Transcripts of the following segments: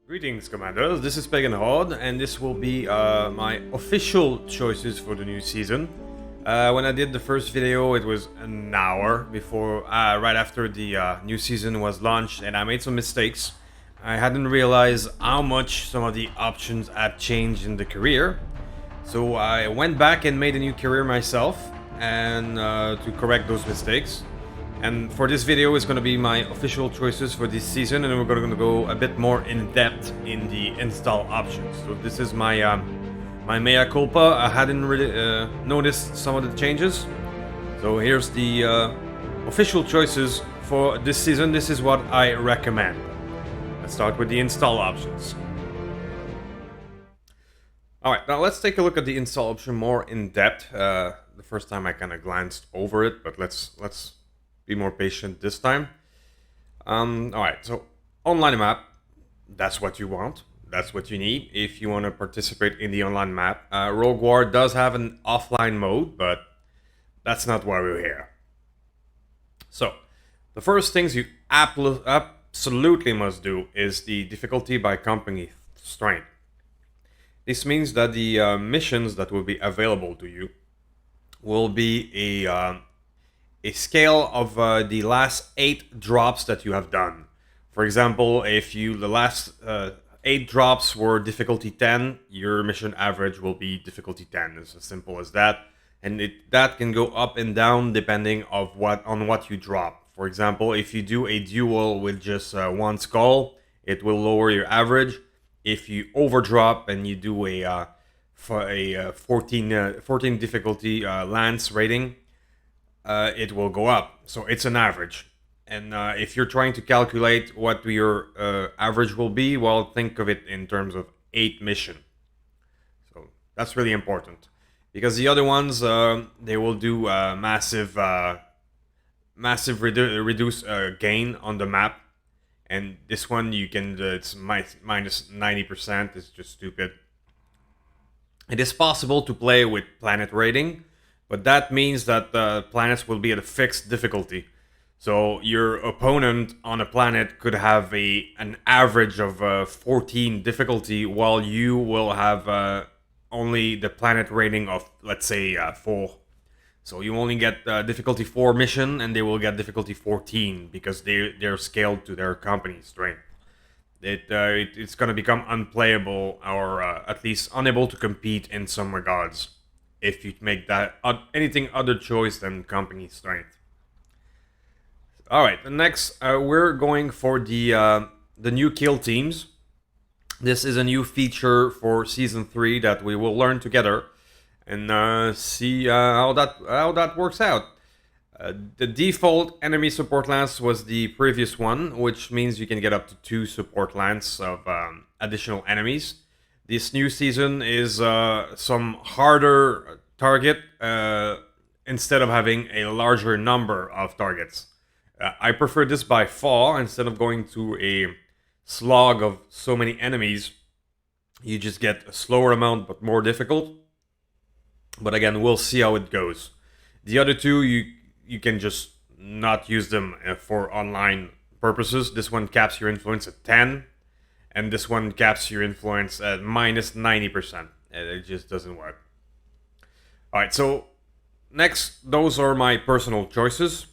Greetings, Commanders. This is Pagan Horde, and this will be my official choices for the new season. When I did the first video, it was an hour before, right after the new season was launched, and I made some mistakes. I hadn't realized how much some of the options had changed in the career, so I went back and made a new career myself, and to correct those mistakes. And for this video, it's going to be my official choices for this season, and we're going to go a bit more in depth in the install options. So this is my my mea culpa. I hadn't really noticed some of the changes. So here's the official choices for this season. This is what I recommend. Let's start with the install options. Alright, now let's take a look at the install option more in depth. The first time I kind of glanced over it, but let's be more patient this time. Alright, so online map, that's what you want. That's what you need if you want to participate in the online map. Rogue War does have an offline mode, but that's not why we're here. So, the first things you absolutely must do is the difficulty by company strength. This means that the missions that will be available to you will be a scale of the last 8 drops that you have done. For example, if the last 8 drops were difficulty 10, your mission average will be difficulty 10. It's as simple as that. And that can go up and down depending on what you drop. For example, if you do a duel with just one skull, it will lower your average. If you overdrop and you do a 14 difficulty lance rating, it will go up. So it's an average. And if you're trying to calculate what your average will be, well, think of it in terms of 8 mission. So that's really important. Because the other ones, they will do massive reduce gain on the map. And this one, you can, it's minus 90%. It's just stupid. It is possible to play with planet rating, but that means that the planets will be at a fixed difficulty. So your opponent on a planet could have an average of 14 difficulty, while you will have only the planet rating of, let's say, 4. So you only get difficulty 4 mission, and they will get difficulty 14 because they're scaled to their company strength. It's going to become unplayable, or at least unable to compete in some regards, if you make that anything other choice than company strength. Alright, next we're going for the new kill teams. This is a new feature for Season 3 that we will learn together and see how that works out. The default enemy support lance was the previous one, which means you can get up to 2 support lance of additional enemies. This new season is some harder target instead of having a larger number of targets. I prefer this by far. Instead of going to a slog of so many enemies, you just get a slower amount but more difficult. But again, we'll see how it goes. The other two, you can just not use them for online purposes. This one caps your influence at 10. And this one caps your influence at minus 90%. It just doesn't work. Alright, so next, those are my personal choices.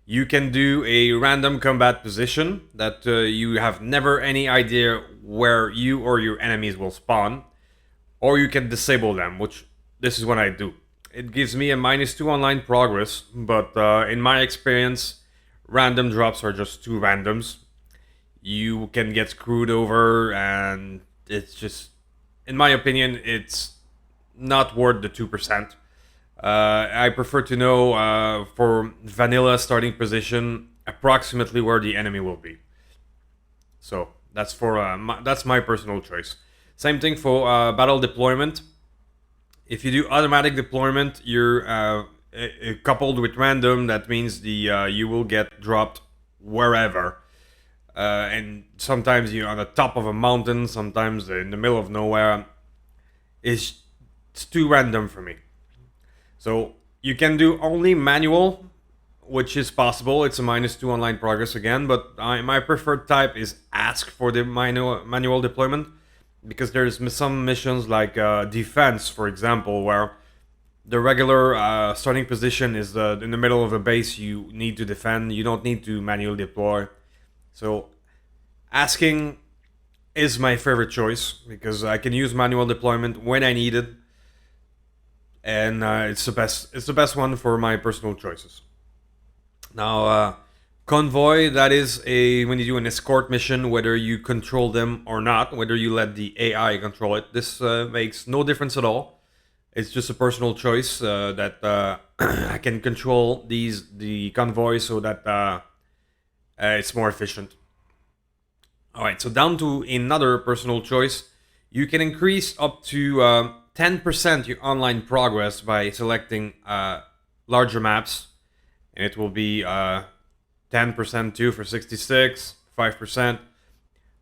You can do a random combat position that you have never any idea where you or your enemies will spawn. Or you can disable them, which this is what I do. It gives me a minus 2 online progress, but in my experience, random drops are just 2 randoms. You can get screwed over, and it's just, in my opinion, it's not worth the 2%. I prefer to know for vanilla starting position approximately where the enemy will be. So that's that's my personal choice. Same thing for battle deployment. If you do automatic deployment, you're coupled with random. That means you will get dropped wherever. And sometimes you're on the top of a mountain, sometimes in the middle of nowhere. It's too random for me. So you can do only manual which is possible. It's a -2 online progress again, but my preferred type is ask for the manual deployment, because there's some missions like defense, for example, where the regular starting position is in the middle of a base you need to defend. You don't need to manually deploy. So asking is my favorite choice because I can use manual deployment when I need it, and it's the best. It's the best one for my personal choices. Now, convoy, that is when you do an escort mission, whether you control them or not, whether you let the AI control it. This makes no difference at all. It's just a personal choice that I can control the convoy so that it's more efficient. All right, so down to another personal choice. You can increase up to 10% your online progress by selecting larger maps, and it will be 10% too for 66, 5%.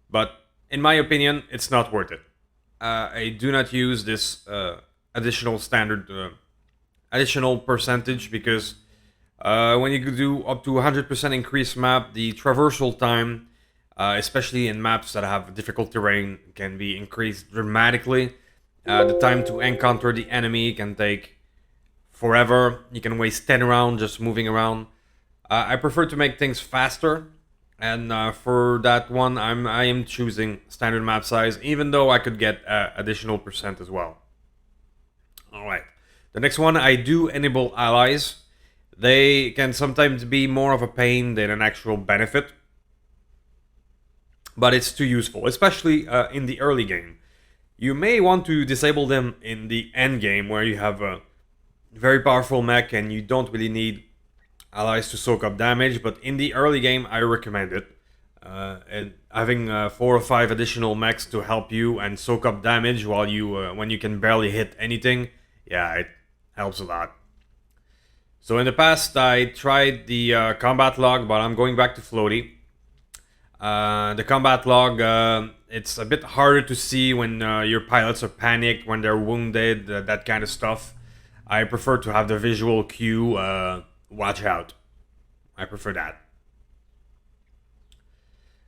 But in my opinion, it's not worth it. I do not use this additional percentage because when you do up to 100% increased map, the traversal time, especially in maps that have difficult terrain, can be increased dramatically. The time to encounter the enemy can take forever. You can waste 10 rounds just moving around. I prefer to make things faster, and for that one, I am choosing standard map size, even though I could get additional percent as well. All right. The next one, I do enable allies. They can sometimes be more of a pain than an actual benefit, but it's too useful, especially in the early game. You may want to disable them in the end game where you have a very powerful mech and you don't really need allies to soak up damage, but in the early game I recommend it. And having 4 or 5 additional mechs to help you and soak up damage while when you can barely hit anything, yeah, it helps a lot. So in the past I tried the combat log, but I'm going back to floaty. The combat log, it's a bit harder to see when your pilots are panicked, when they're wounded, that kind of stuff. I prefer to have the visual cue, watch out. I prefer that.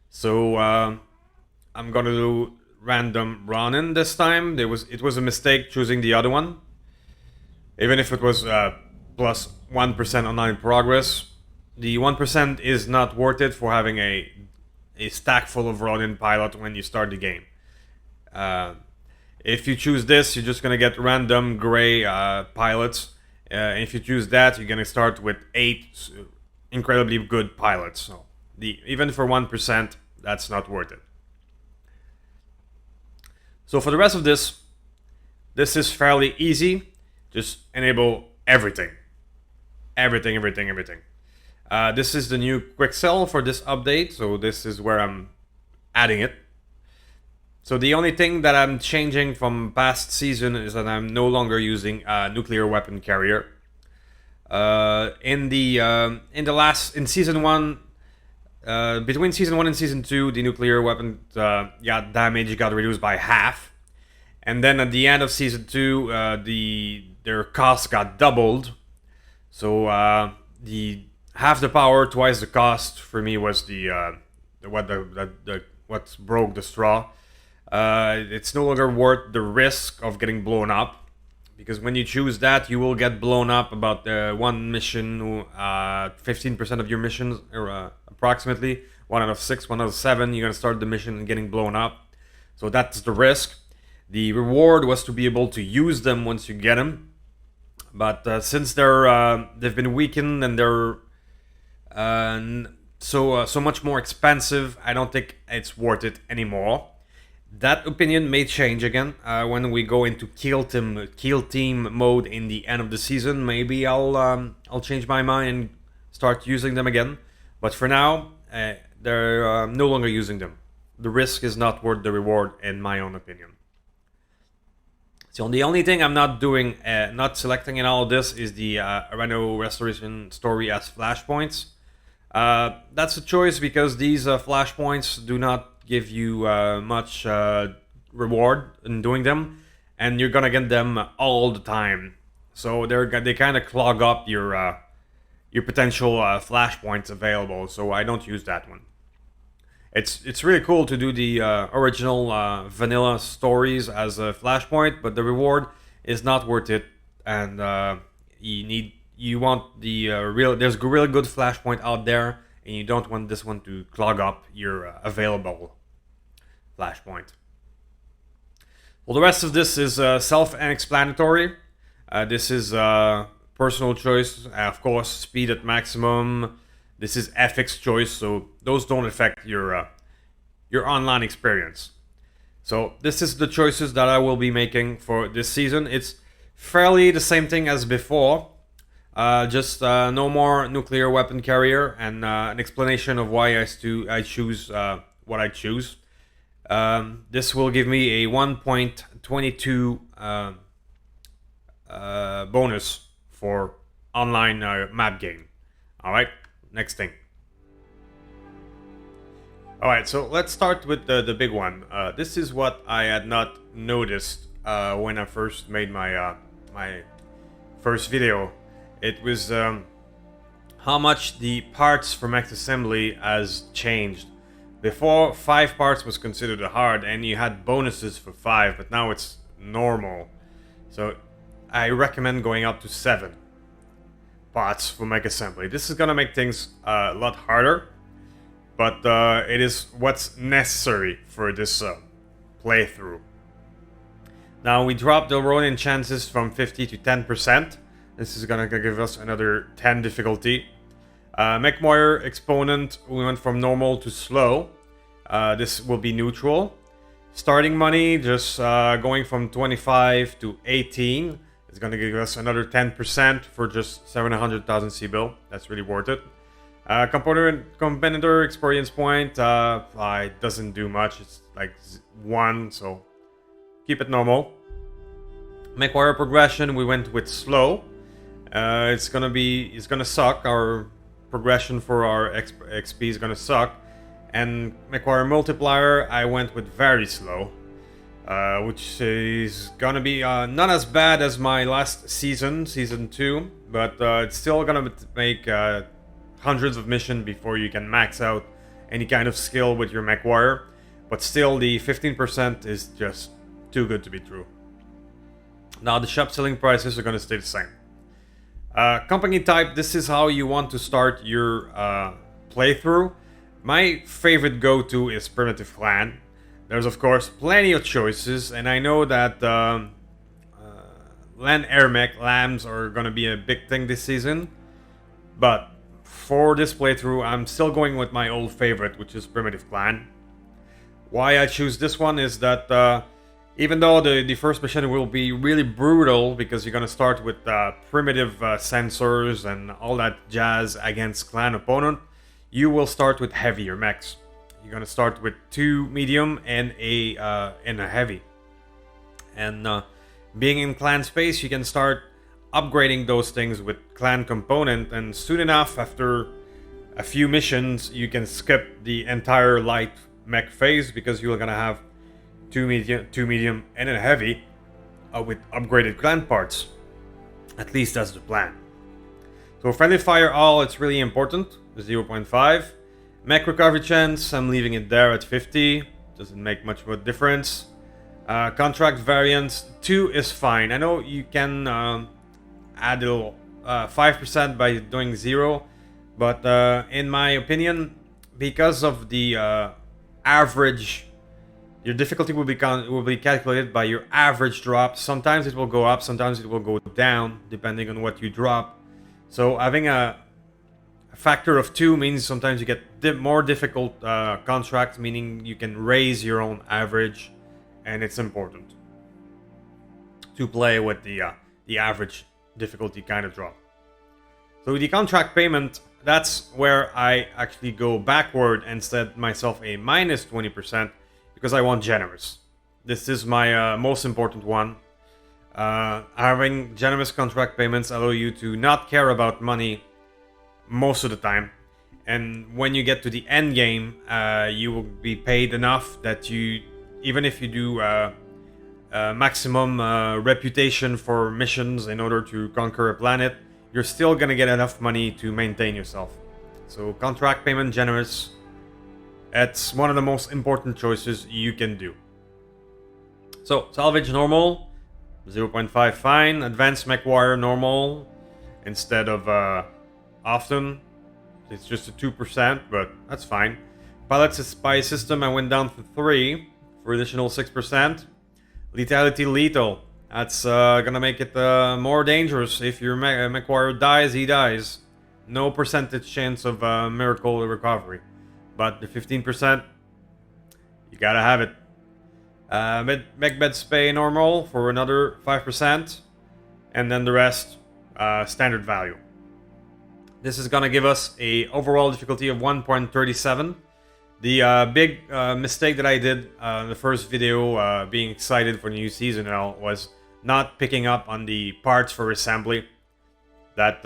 So I'm gonna do random run-in this time. It was a mistake choosing the other one. Even if it was plus 1% online progress, the 1% is not worth it for having a stack full of run-in pilot when you start the game. If you choose this, you're just gonna get random gray pilots. If you choose that, you're gonna start with 8 incredibly good pilots. So even for 1%, that's not worth it. So for the rest of this is fairly easy. Just enable everything. Everything. This is the new quick sell for this update, so this is where I'm adding it. So the only thing that I'm changing from past season is that I'm no longer using a nuclear weapon carrier. In season 1, between season 1 and season 2, the nuclear weapon damage got reduced by half, and then at the end of season 2, their cost got doubled. So the half the power, twice the cost for me was what broke the straw. It's no longer worth the risk of getting blown up, because when you choose that, you will get blown up about one mission, 15% of your missions, or approximately 1 out of 6, 1 out of 7. You're gonna start the mission and getting blown up, so that's the risk. The reward was to be able to use them once you get them, but since they've been weakened and they're so much more expensive, I don't think it's worth it anymore. That opinion may change again when we go into kill team mode in the end of the season. Maybe I'll change my mind and start using them again. But for now, they're no longer using them. The risk is not worth the reward, in my own opinion. So the only thing I'm not doing, not selecting in all of this, is the Reno Restoration Story as flashpoints. That's a choice because these flashpoints do not give you much reward in doing them, and you're gonna get them all the time. So they kind of clog up your your potential flashpoints available, so I don't use that one. It's really cool to do the original vanilla stories as a flashpoint, but the reward is not worth it, and you want the real. There's a really good flashpoint out there, and you don't want this one to clog up your available flashpoint. Well, the rest of this is self-explanatory. This is personal choice, of course, speed at maximum. This is ethics choice, so those don't affect your online experience. So this is the choices that I will be making for this season. It's fairly the same thing as before, just no more nuclear weapon carrier, and an explanation of why I choose what I choose. This will give me a 1.22 bonus for online map game. Alright, next thing. Alright, so let's start with the big one. This is what I had not noticed when I first made my my first video. It was how much the parts for mech assembly has changed. Before, 5 parts was considered hard, and you had bonuses for 5, but now it's normal. So I recommend going up to 7 parts for mech assembly. This is gonna make things a lot harder, but it is what's necessary for this playthrough. Now we dropped the Ronin chances from 50 to 10%. This is gonna give us another 10 difficulty. Mech Warrior exponent, we went from normal to slow. This will be neutral. Starting money, just going from 25 to 18. It's gonna give us another 10% for just 700,000 C-bill. That's really worth it. Competitor experience point, it doesn't do much. It's like 1, so keep it normal. Mech Warrior progression, we went with slow. It's gonna suck. Our progression for our XP is gonna suck. And Mech Warrior multiplier, I went with very slow, which is gonna be not as bad as my last season 2, but it's still gonna make hundreds of missions before you can max out any kind of skill with your Mech Warrior. But still, the 15% is just too good to be true. Now the shop selling prices are gonna stay the same. Company type, this is how you want to start your playthrough. My favorite go-to is Primitive Clan. There's of course plenty of choices, and I know that Land Air Mech lambs are gonna be a big thing this season. But for this playthrough, I'm still going with my old favorite, which is Primitive Clan. Why I choose this one is that even though the first mission will be really brutal, because you're gonna start with primitive sensors and all that jazz against clan opponent, you will start with heavier mechs. You're gonna start with 2 medium and a heavy. And being in clan space, you can start upgrading those things with clan component, and soon enough, after a few missions, you can skip the entire light mech phase, because you're gonna have 2 medium, and a heavy with upgraded clan parts. At least that's the plan. So friendly fire all, it's really important, 0.5. Mech recovery chance, I'm leaving it there at 50. Doesn't make much of a difference. Contract variance, 2 is fine. I know you can add a little 5% by doing 0, but in my opinion, because of the average, your difficulty will be calculated by your average drop. Sometimes it will go up, sometimes it will go down, depending on what you drop. So having a factor of 2 means sometimes you get more difficult contracts, meaning you can raise your own average, and it's important to play with the average difficulty kind of drop. So the contract payment, that's where I actually go backward and set myself a minus 20%, because I want generous. This is my most important one. Having generous contract payments allow you to not care about money most of the time, and when you get to the end game, you will be paid enough that you, even if you do maximum reputation for missions in order to conquer a planet, you're still gonna get enough money to maintain yourself. So contract payment generous, it's one of the most important choices you can do. So salvage normal, 0.5 fine, advanced mech warrior normal, instead of often, it's just a 2%, but that's fine. Pilot spy system, I went down to 3 for additional 6%. Lethality lethal, that's gonna make it more dangerous. If your mech warrior dies, he dies. No percentage chance of miracle recovery, but the 15%, you gotta have it. Mech bed spay normal for another 5%, and then the rest standard value. This is gonna give us a overall difficulty of 1.37. The big mistake that I did in the first video, being excited for the new season now, was not picking up on the parts for assembly. That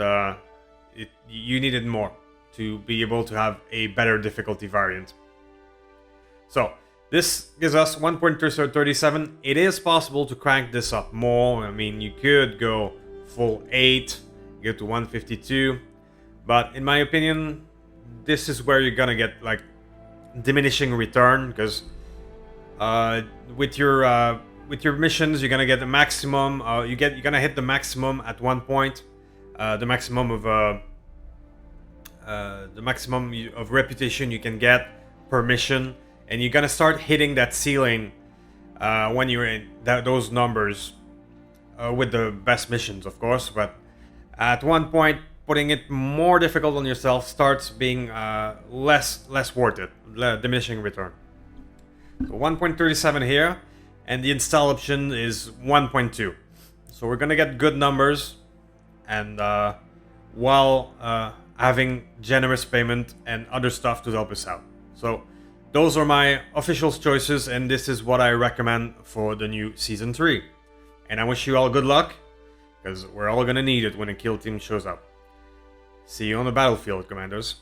you needed more to be able to have a better difficulty variant. So this gives us 1.37. It is possible to crank this up more. I mean, you could go full 8, get to 152, but in my opinion, this is where you're gonna get like diminishing return, because with your missions, you're gonna get the maximum. You're gonna hit the maximum at one point, the maximum of reputation you can get per mission, and you're gonna start hitting that ceiling when you're in those numbers with the best missions, of course. But at one point, putting it more difficult on yourself starts being less worth it, diminishing return. So 1.37 here, and the install option is 1.2. So we're gonna get good numbers, and while having generous payment and other stuff to help us out. So those are my official choices, and this is what I recommend for the new Season 3. And I wish you all good luck, because we're all gonna need it when a kill team shows up. See you on the battlefield, Commanders.